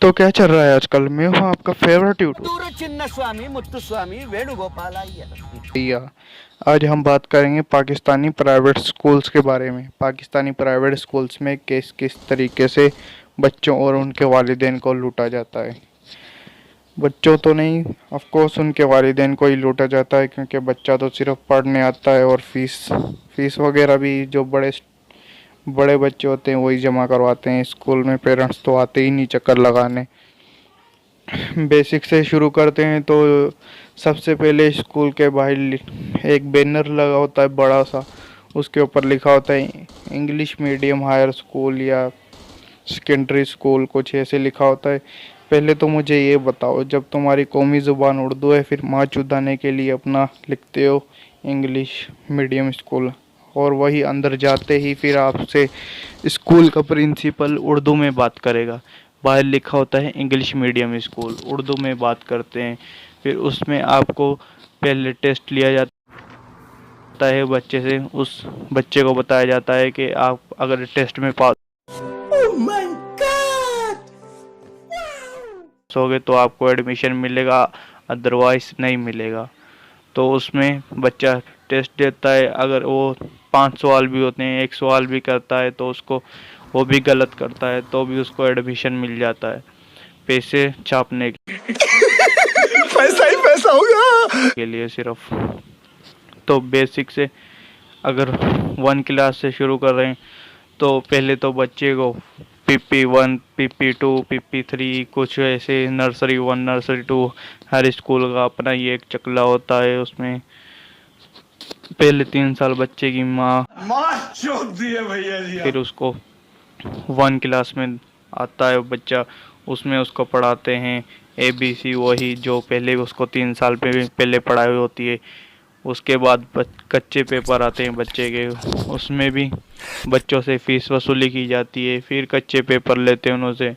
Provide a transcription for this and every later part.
तो क्या चल रहा है आजकल? मैं हूँ आपका फेवरेट यूट्यूब दूर चिन्न स्वामी मुत्तुस्वामी वेणुगोपाल भैया। आज हम बात करेंगे पाकिस्तानी प्राइवेट स्कूल्स के बारे में। पाकिस्तानी प्राइवेट स्कूल्स में किस किस तरीके से बच्चों और उनके वालिदैन को लूटा जाता है। बच्चों तो नहीं, ऑफ कोर्स उनके वालिदैन को ही लूटा जाता है, क्योंकि बच्चा तो सिर्फ पढ़ने आता है और फीस फीस वगैरह भी जो बड़े बड़े बच्चे होते हैं वही जमा करवाते हैं स्कूल में। पेरेंट्स तो आते ही नहीं चक्कर लगाने। बेसिक से शुरू करते हैं तो सबसे पहले स्कूल के बाहर एक बैनर लगा होता है बड़ा सा, उसके ऊपर लिखा होता है इंग्लिश मीडियम हायर स्कूल या सेकेंडरी स्कूल, कुछ ऐसे लिखा होता है। पहले तो मुझे ये बताओ, जब तुम्हारी कौमी ज़ुबान उर्दू है फिर माँ चुदाने के लिए अपना लिखते हो इंग्लिश मीडियम स्कूल, और वही अंदर जाते ही फिर आपसे स्कूल का प्रिंसिपल उर्दू में बात करेगा। बाहर लिखा होता है इंग्लिश मीडियम स्कूल, उर्दू में बात करते हैं। फिर उसमें आपको पहले टेस्ट लिया जाता है बच्चे से। उस बच्चे को बताया जाता है कि आप अगर टेस्ट में पास हो गए तो आपको एडमिशन मिलेगा, अदरवाइज नहीं मिलेगा। तो उसमें बच्चा टेस्ट देता है, अगर वो 5 सवाल भी होते हैं, 1 सवाल भी करता है तो उसको वो भी गलत करता है तो भी उसको एडमिशन मिल जाता है पैसे छापने पैसा ही पैसा होगा के लिए सिर्फ। तो बेसिक से अगर 1 क्लास से शुरू कर रहे हैं तो पहले तो बच्चे को PP1 PP2 PP3 कुछ ऐसे नर्सरी 1 नर्सरी 2 हर स्कूल का अपना ये एक चकला होता है। उसमें पहले 3 साल बच्चे की माँ चोक दिए भैया जी। फिर उसको 1 क्लास में आता है बच्चा, उसमें उसको पढ़ाते हैं ABC, वही जो पहले उसको 3 साल पहले पढ़ाई होती है। उसके बाद कच्चे पेपर आते हैं बच्चे के, उसमें भी बच्चों से फीस वसूली की जाती है। फिर कच्चे पेपर लेते हैं उनसे,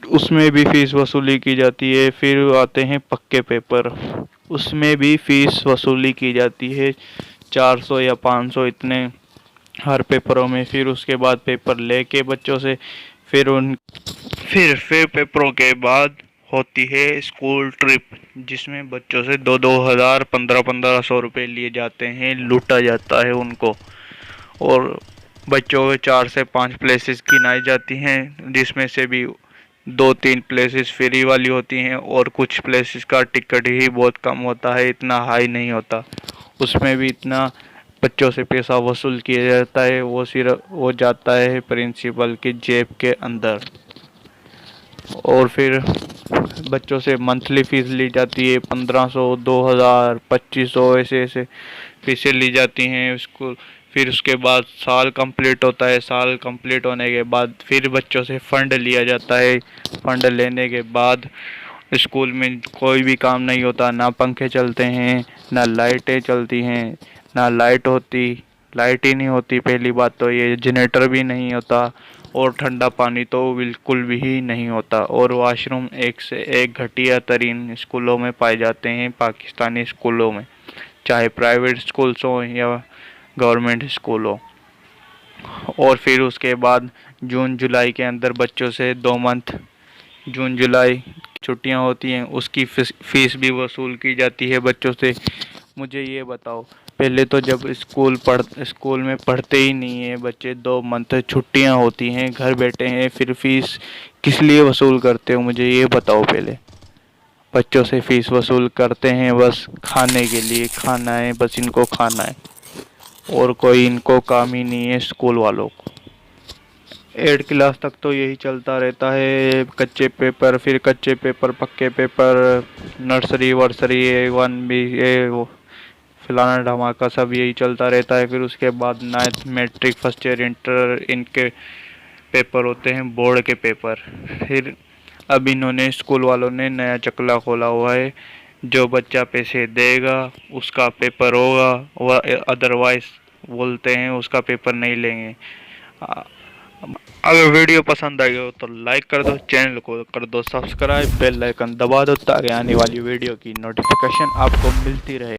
उसमें भी फीस वसूली की जाती है। फिर आते हैं पक्के पेपर, उसमें भी फीस वसूली की जाती है 400 या 500 इतने हर पेपरों में। फिर उसके बाद पेपर लेके बच्चों से फिर पेपरों के बाद होती है स्कूल ट्रिप, जिसमें बच्चों से 2-2 हज़ार 1500 रुपये लिए जाते हैं, लूटा जाता है उनको। और बच्चों के 4 से 5 प्लेसेस गिनाई जाती हैं, जिसमें से भी 2-3 प्लेसेस फ्री वाली होती हैं और कुछ प्लेसेस का टिकट ही बहुत कम होता है, इतना हाई नहीं होता। उसमें भी इतना बच्चों से पैसा वसूल किया जाता है, वो सिर्फ वो जाता है प्रिंसिपल की जेब के अंदर। और फिर बच्चों से मंथली फीस ली जाती है 1500 2000 2500 ऐसे ऐसे फीसें ली जाती हैं स्कूल। फिर उसके बाद साल कंप्लीट होता है, साल कंप्लीट होने के बाद फिर बच्चों से फ़ंड लिया जाता है। फ़ंड लेने के बाद स्कूल में कोई भी काम नहीं होता, ना पंखे चलते हैं, ना लाइटें चलती हैं, ना लाइट ही नहीं होती। पहली बात तो ये जनरेटर भी नहीं होता, और ठंडा पानी तो बिल्कुल भी नहीं होता। और वॉशरूम एक से एक घटिया तरीन स्कूलों में पाए जाते हैं पाकिस्तानी स्कूलों में, चाहे प्राइवेट स्कूल्स हो या गवर्नमेंट स्कूल हो। और फिर उसके बाद जून जुलाई के अंदर बच्चों से 2 मंथ जून जुलाई छुट्टियां होती हैं, उसकी फीस भी वसूल की जाती है बच्चों से। मुझे ये बताओ, पहले तो जब स्कूल में पढ़ते ही नहीं है बच्चे, 2 मंथ छुट्टियां होती हैं, घर बैठे हैं, फिर फीस किस लिए वसूल करते हो मुझे ये बताओ। पहले बच्चों से फीस वसूल करते हैं बस खाने के लिए, खाना है बस, इनको खाना है और कोई इनको काम ही नहीं है स्कूल वालों को। 8 क्लास तक तो यही चलता रहता है, कच्चे पेपर, फिर कच्चे पेपर पक्के पेपर, नर्सरी वर्सरी A1 भी ये वो फलाना धमाका सब यही चलता रहता है। फिर उसके बाद 9th matric first year inter इनके पेपर होते हैं, बोर्ड के पेपर। फिर अब इन्होंने स्कूल वालों ने नया चकला खोला हुआ है, जो बच्चा पैसे देगा उसका पेपर होगा, वह अदरवाइज बोलते हैं उसका पेपर नहीं लेंगे। अगर वीडियो पसंद आई हो तो लाइक कर दो, चैनल को कर दो सब्सक्राइब, बेल आइकन दबा दो ताकि आने वाली वीडियो की नोटिफिकेशन आपको मिलती रहे।